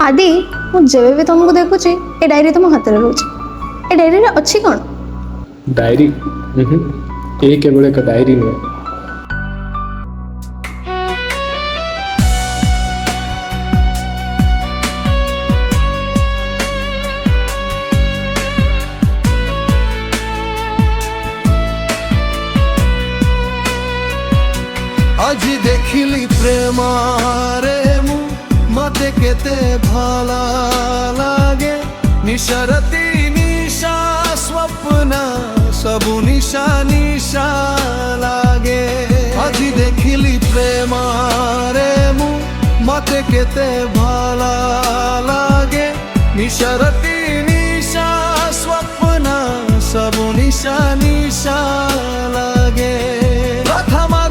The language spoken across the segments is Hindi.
आदि मुझे भी तुमको देखुची ए डायरी तुम हाथ में रोचे ए डायरी रे अच्छी कौन डायरी ये केवल एक डायरी नुहे आज देखिली प्रेमारे मु मते केते भाला लागे निशरती निशा स्वप्न सबु निशा निशा लागे आज देखिली प्रेमारे मु मते केते भाला लागे निशरती निशा स्वप्न सबु निशा निशा लागे प्रथमा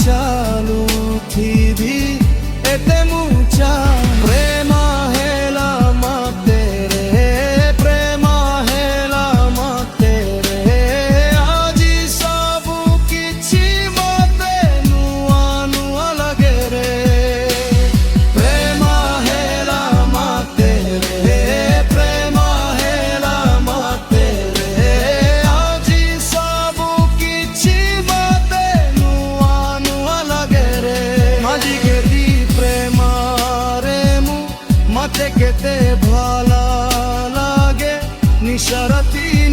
चालू थी भी एते मुचा प्रेम हेला मते रे प्रेम हेला मते रे आजी सबु किछि मते नुआ नुआ लगे रे प्रेम हेला मते रे प्रेम हेला मते रे आजी सबु किछि मते मते केते भाला लागे निशरती